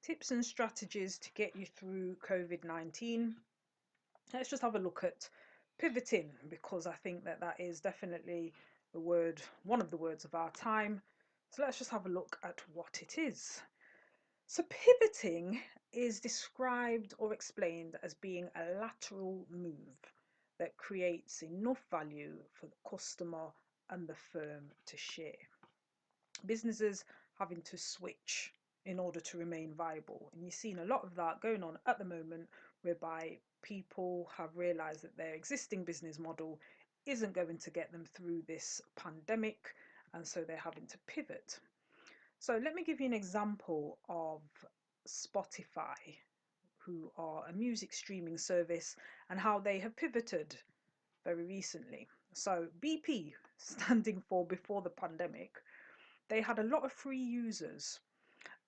Tips and strategies to get you through COVID-19. Let's just have a look at pivoting because I think that that is definitely the word, one of the words of our time. So let's just have a look at what it is. So pivoting is described or explained as being a lateral move that creates enough value for the customer and the firm to share. Businesses having to switch in order to remain viable. And you're seeing a lot of that going on at the moment, whereby people have realized that their existing business model isn't going to get them through this pandemic, and so they're having to pivot. So let me give you an example of Spotify, who are a music streaming service, and how they have pivoted very recently. So BP, standing for before the pandemic, they had a lot of free users,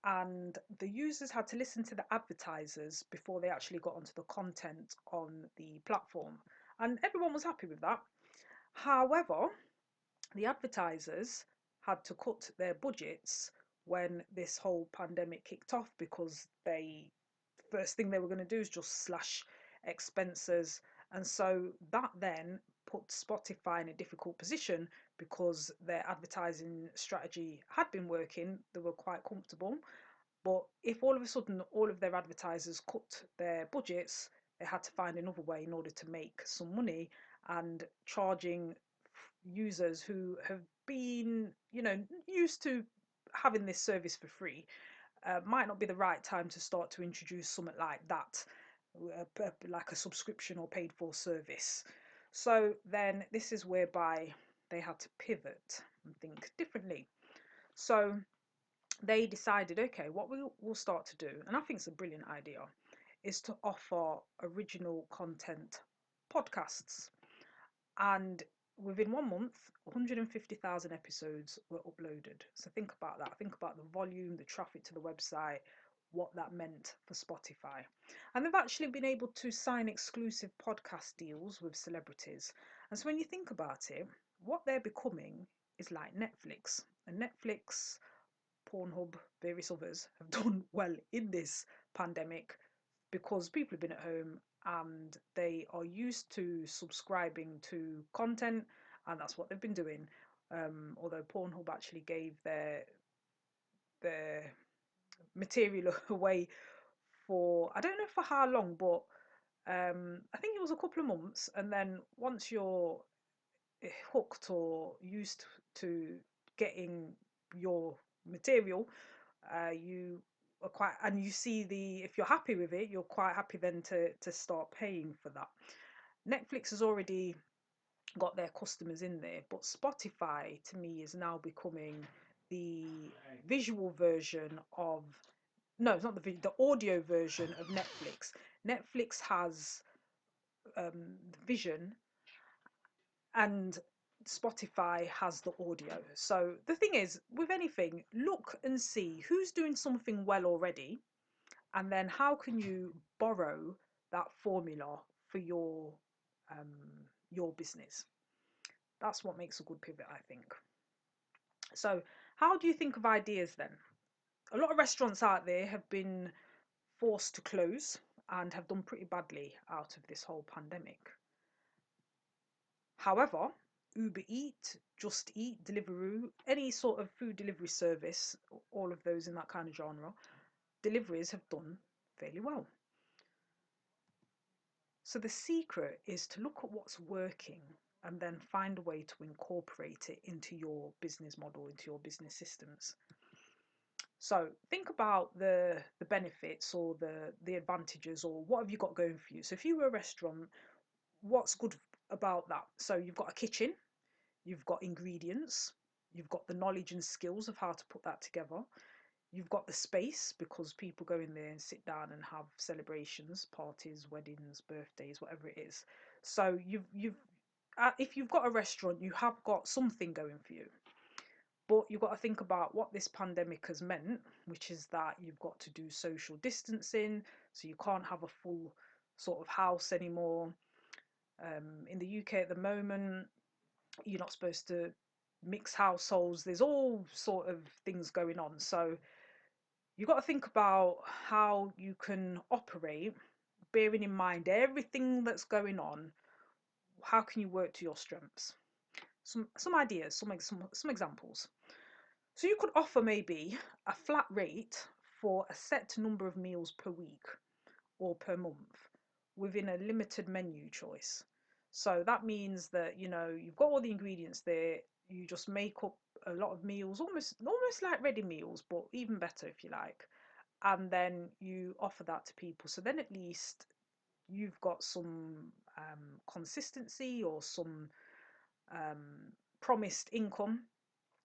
and the users had to listen to the advertisers before they actually got onto the content on the platform, and everyone was happy with that. However, the advertisers had to cut their budgets when this whole pandemic kicked off, because they first thing they were going to do is just slash expenses. And so that then put Spotify in a difficult position, because their advertising strategy had been working, they were quite comfortable. But if all of a sudden all of their advertisers cut their budgets, they had to find another way in order to make some money, and charging users who have been, used to having this service for free, might not be the right time to start to introduce something like that, like a subscription or paid for service. So then this is whereby they had to pivot and think differently. So they decided, okay, what we'll start to do, and I think it's a brilliant idea, is to offer original content podcasts. And within 1 month, 150,000 episodes were uploaded. So think about that. Think about the volume, the traffic to the website, what that meant for Spotify. And they've actually been able to sign exclusive podcast deals with celebrities. And so when you think about it, what they're becoming is like Netflix. And Netflix, Pornhub, various others have done well in this pandemic because people have been at home and they are used to subscribing to content, and that's what they've been doing. Although Pornhub actually gave their material away for, I don't know for how long, but I think it was a couple of months, and then once you're hooked or used to getting your material, you are quite, and you see the, if you're happy with it, you're quite happy then to start paying for that. Netflix has already got their customers in there, but Spotify to me is now becoming the visual version of, no, it's not the audio version of Netflix. Netflix has the vision, and Spotify has the audio. So the thing is, with anything, look and see who's doing something well already, and then how can you borrow that formula for your business. That's what makes a good pivot, I think. So how do you think of ideas then? A lot of restaurants out there have been forced to close and have done pretty badly out of this whole pandemic. However, Uber Eat, Just Eat, Deliveroo, any sort of food delivery service, all of those in that kind of genre, deliveries have done fairly well. So the secret is to look at what's working and then find a way to incorporate it into your business model, into your business systems. So think about the benefits or the advantages, or what have you got going for you. So if you were a restaurant, what's good about that? So you've got a kitchen, you've got ingredients, you've got the knowledge and skills of how to put that together. You've got the space because people go in there and sit down and have celebrations, parties, weddings, birthdays, whatever it is. So you've if you've got a restaurant, you have got something going for you. But you've got to think about what this pandemic has meant, which is that you've got to do social distancing, so you can't have a full sort of house anymore. In the UK at the moment, you're not supposed to mix households. There's all sort of things going on. So You've got to think about how you can operate, bearing in mind everything that's going on. How can you work to your strengths? Some ideas, some examples. So you could offer maybe a flat rate for a set number of meals per week or per month within a limited menu choice. So that means that, you know, you've got all the ingredients there, you just make up a lot of meals, almost like ready meals, but even better if you like. And then you offer that to people. So then at least you've got some consistency or some promised income.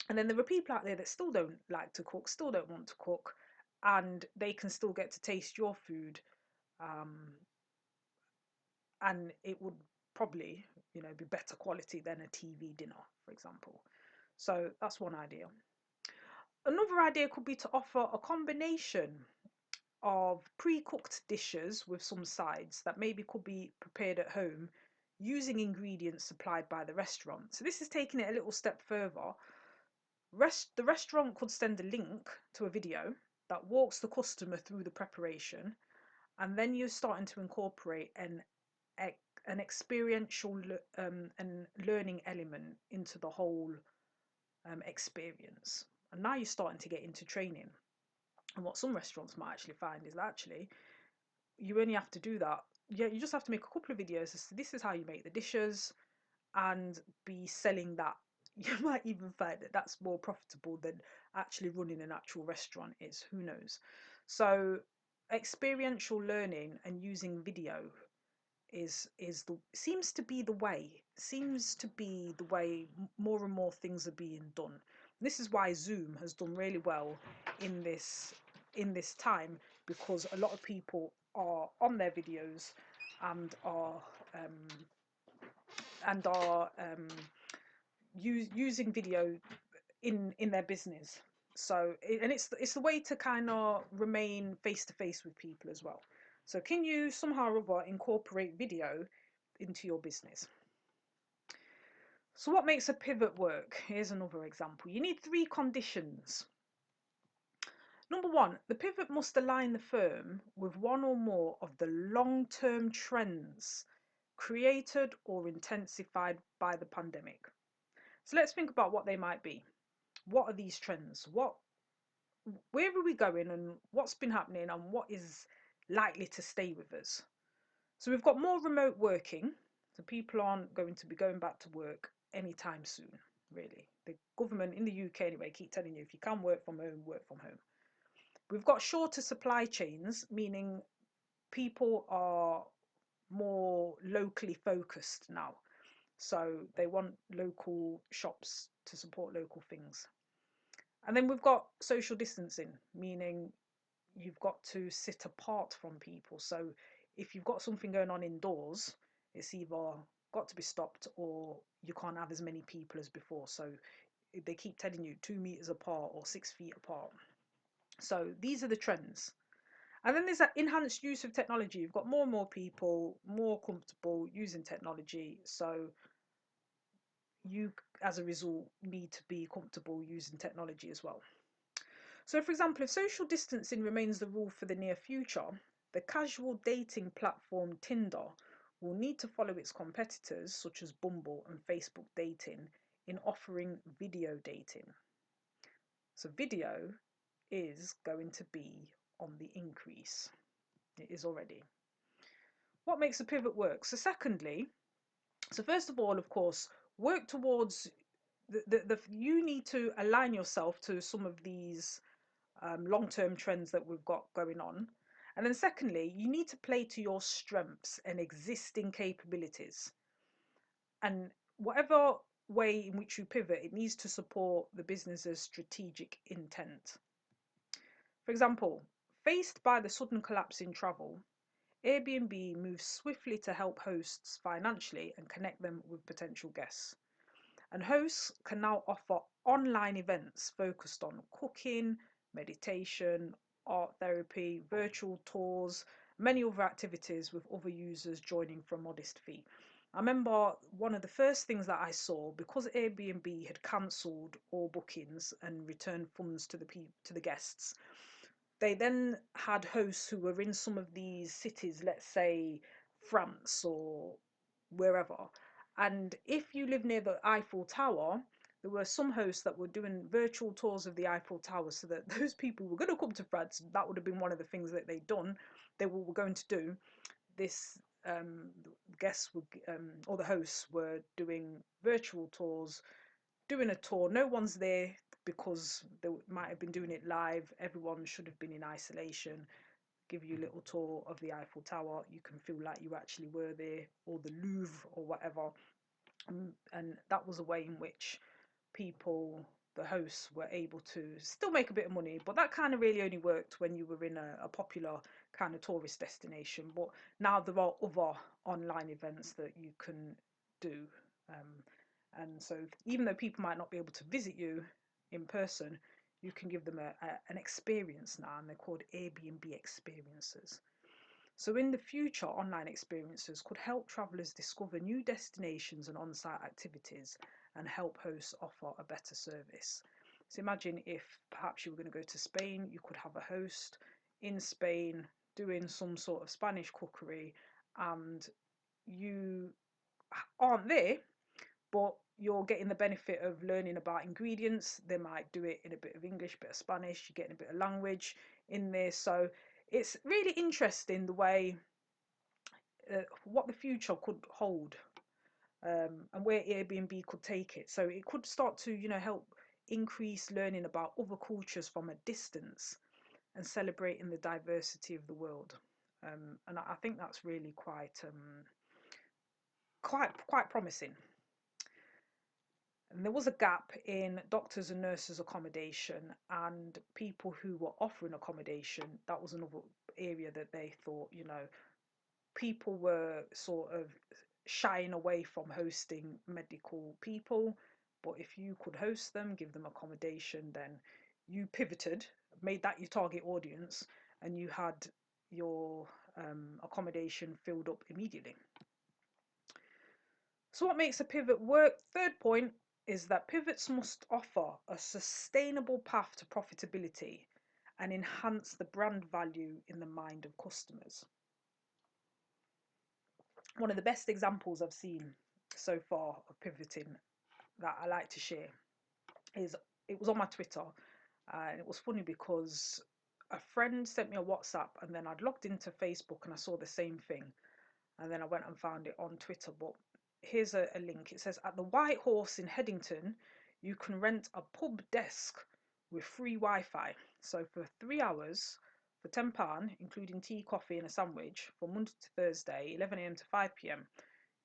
And then there are people out there that still don't like to cook, still don't want to cook, and they can still get to taste your food. Um, and it would probably, you know, be better quality than a TV dinner, for example. So that's one idea. Another idea could be to offer a combination of pre-cooked dishes with some sides that maybe could be prepared at home using ingredients supplied by the restaurant. So this is taking it a little step further. The restaurant could send a link to a video that walks the customer through the preparation, and then you're starting to incorporate an experiential and learning element into the whole experience. And now you're starting to get into training. And what some restaurants might actually find is that actually you only have to do that. Yeah, you just have to make a couple of videos as to this is how you make the dishes and be selling that. You might even find that that's more profitable than actually running an actual restaurant is. Who knows? So experiential learning and using video is the seems to be the way more and more things are being done. This is why Zoom has done really well in this time, because a lot of people are on their videos and are using video in their business. So and it's the way to kind of remain face to face with people as well. So can you somehow or other incorporate video into your business? So what makes a pivot work? Here's another example. You need 3 conditions. Number 1, the pivot must align the firm with one or more of the long-term trends created or intensified by the pandemic. So let's think about what they might be. What are these trends? Where are we going, and what's been happening, and what is likely to stay with us? So we've got more remote working. So people aren't going to be going back to work anytime soon, really. The government in the UK anyway keep telling you if you can work from home, work from home. We've got shorter supply chains, meaning people are more locally focused now. So they want local shops to support local things. And then we've got social distancing, meaning you've got to sit apart from people. So if you've got something going on indoors, it's either got to be stopped or you can't have as many people as before. So they keep telling you 2 meters apart or 6 feet apart. So these are the trends. And then there's that enhanced use of technology. You've got more and more people more comfortable using technology. So you, as a result, need to be comfortable using technology as well. So, for example, if social distancing remains the rule for the near future, the casual dating platform Tinder will need to follow its competitors, such as Bumble and Facebook Dating, in offering video dating. So, video is going to be on the increase. It is already. What makes a pivot work? So, first of all, of course, work towards you need to align yourself to some of these long-term trends that we've got going on. And then secondly, you need to play to your strengths and existing capabilities. And whatever way in which you pivot, it needs to support the business's strategic intent. For example, faced by the sudden collapse in travel, Airbnb moves swiftly to help hosts financially and connect them with potential guests. And hosts can now offer online events focused on cooking, meditation, art therapy, virtual tours, many other activities with other users joining for a modest fee. I remember one of the first things that I saw, because Airbnb had cancelled all bookings and returned funds to the guests. They then had hosts who were in some of these cities, let's say France or wherever. And if you live near the Eiffel Tower, there were some hosts that were doing virtual tours of the Eiffel Tower so that those people were going to come to France. That would have been one of the things that they'd done, they were going to do. This guests would, or the hosts were doing virtual tours, doing a tour. No one's there because they might have been doing it live. Everyone should have been in isolation. Give you a little tour of the Eiffel Tower. You can feel like you actually were there, or the Louvre, or whatever. And that was a way in which people, the hosts, were able to still make a bit of money. But that kind of really only worked when you were in a popular kind of tourist destination. But now there are other online events that you can do. Um, and so even though people might not be able to visit you in person, you can give them an experience now, and they're called Airbnb experiences. So in the future, online experiences could help travelers discover new destinations and on-site activities and help hosts offer a better service. So imagine if perhaps you were going to go to Spain, you could have a host in Spain doing some sort of Spanish cookery, and you aren't there, but you're getting the benefit of learning about ingredients. They might do it in a bit of English, bit of Spanish, you're getting a bit of language in there. So it's really interesting the way what the future could hold, and where Airbnb could take it. So it could start to, help increase learning about other cultures from a distance and celebrating the diversity of the world. And I think that's really quite promising. And there was a gap in doctors and nurses accommodation and people who were offering accommodation. That was another area that they thought, people were sort of shying away from hosting medical people. But if you could host them, give them accommodation, then you pivoted, made that your target audience, and you had your accommodation filled up immediately. So, what makes a pivot work? Third point is that pivots must offer a sustainable path to profitability and enhance the brand value in the mind of customers. One of the best examples I've seen so far of pivoting that I like to share is, it was on my Twitter, and it was funny because a friend sent me a WhatsApp, and then I'd logged into Facebook and I saw the same thing, and then I went and found it on Twitter. But here's a link. It says, at the White Horse in Headington, you can rent a pub desk with free Wi-Fi. So for 3 hours, for £10, including tea, coffee, and a sandwich, from Monday to Thursday, 11 a.m. to 5 p.m.,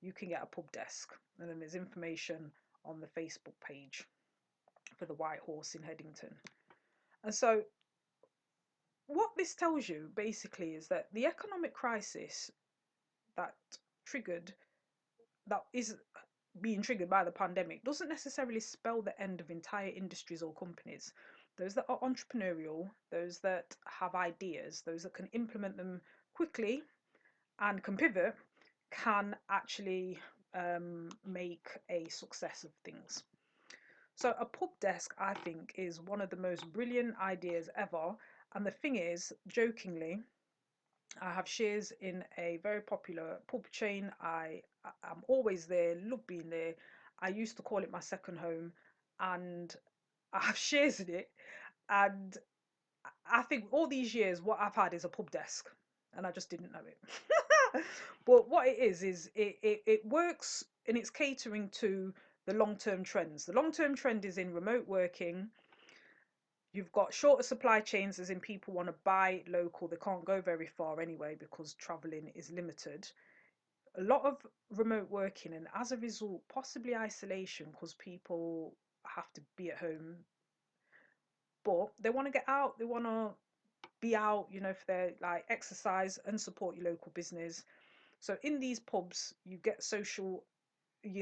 you can get a pub desk. And then there's information on the Facebook page for the White Horse in Headington. And so what this tells you basically is that the economic crisis that triggered that is being triggered by the pandemic doesn't necessarily spell the end of entire industries or companies. Those that are entrepreneurial, those that have ideas, those that can implement them quickly and can pivot, can actually make a success of things. So a pub desk, I think, is one of the most brilliant ideas ever. And the thing is, jokingly, I have shares in a very popular pub chain. I'm always there, love being there. I used to call it my second home, and I have shares in it. And I think all these years, what I've had is a pub desk, and I just didn't know it. But what it is it works, and it's catering to the long-term trends. The long-term trend is in remote working. You've got shorter supply chains, as in people want to buy local. They can't go very far anyway because traveling is limited. A lot of remote working, and as a result, possibly isolation because people have to be at home. But they want to get out, they want to be out, if they're like exercise and support your local business. So in these pubs, you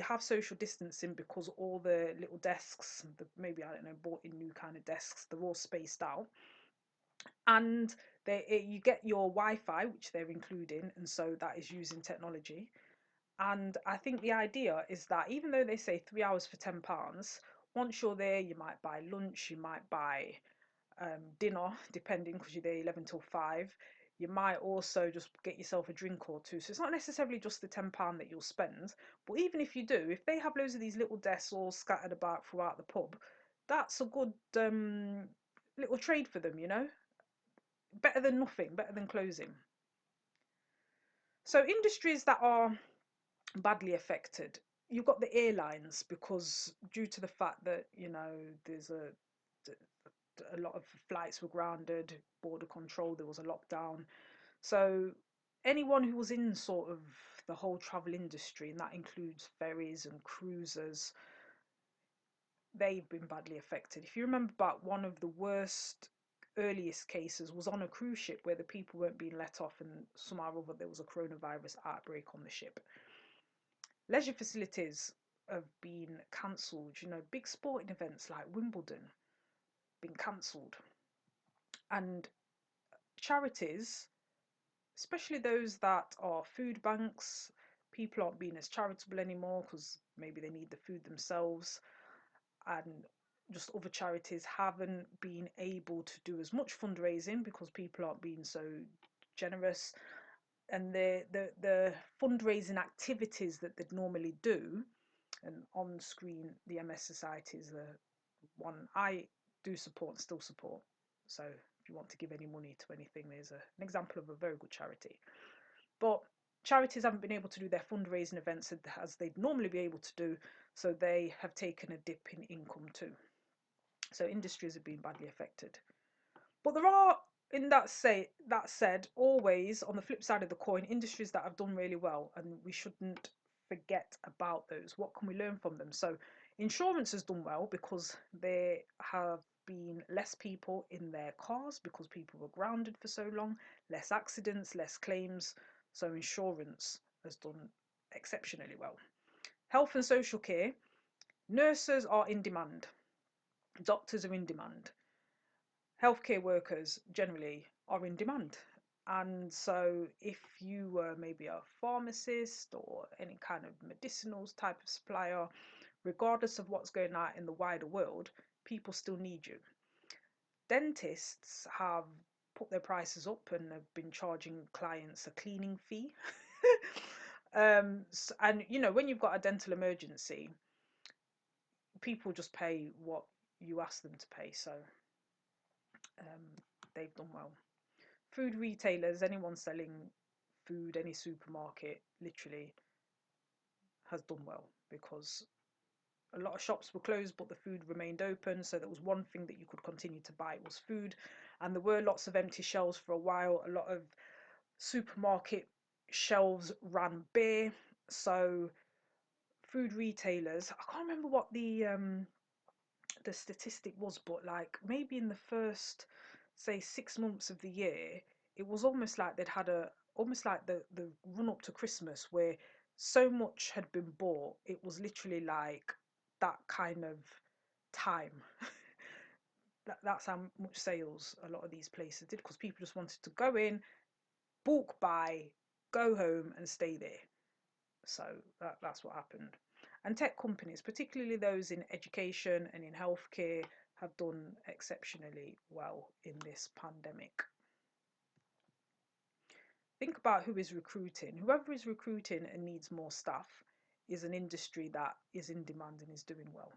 have social distancing because all the little desks, maybe, I don't know, bought in new kind of desks, they're all spaced out. And you get your Wi-Fi, which they're including, and so that is using technology. And I think the idea is that even though they say 3 hours for £10, once you're there, you might buy lunch, you might buy dinner, depending, because you're there 11 till 5. You might also just get yourself a drink or two. So it's not necessarily just the £10 that you'll spend, but even if you do, if they have loads of these little desks all scattered about throughout the pub, that's a good little trade for them, you know? Better than nothing, better than closing. So industries that are badly affected, you've got the airlines, because due to the fact that, you know, there's a lot of flights were grounded, border control, there was a lockdown. So anyone who was in sort of the whole travel industry, and that includes ferries and cruisers, they've been badly affected. If you remember back, one of the worst earliest cases was on a cruise ship where the people weren't being let off, and somehow or other there was a coronavirus outbreak on the ship. Leisure facilities have been cancelled. You know, big sporting events like Wimbledon been cancelled, and charities, especially those that are food banks, people aren't being as charitable anymore because maybe they need the food themselves, and just other charities haven't been able to do as much fundraising because people aren't being so generous, and the fundraising activities that they'd normally do, and on screen the MS Society is the one I do support and still support. So if you want to give any money to anything, there's an example of a very good charity. But charities haven't been able to do their fundraising events as they'd normally be able to do, so they have taken a dip in income too. So industries have been badly affected. But there are, in that said, always on the flip side of the coin, industries that have done really well, and we shouldn't forget about those. What can we learn from them? So insurance has done well because there have been less people in their cars because people were grounded for so long, less accidents, less claims. So insurance has done exceptionally well. Health and social care, nurses are in demand, doctors are in demand, healthcare workers generally are in demand. And so if you were maybe a pharmacist or any kind of medicinals type of supplier, regardless of what's going on in the wider world, people still need you. Dentists have put their prices up and have been charging clients a cleaning fee. And you know, when you've got a dental emergency, people just pay what you ask them to pay. So they've done well. Food retailers, anyone selling food, any supermarket, literally has done well because a lot of shops were closed but the food remained open, so that was one thing that you could continue to buy was food. And there were lots of empty shelves for a while. A lot of supermarket shelves ran bare, so food retailers, I can't remember what the statistic was, but like maybe in the first, say, 6 months of the year, it was almost like they'd had a almost like the run up to Christmas where so much had been bought. It was literally like that kind of time. That's how much sales a lot of these places did, because people just wanted to go in, bulk buy, go home and stay there. So that's what happened. And tech companies, particularly those in education and in healthcare, have done exceptionally well in this pandemic. Think about who is recruiting. Whoever is recruiting and needs more staff is an industry that is in demand and is doing well.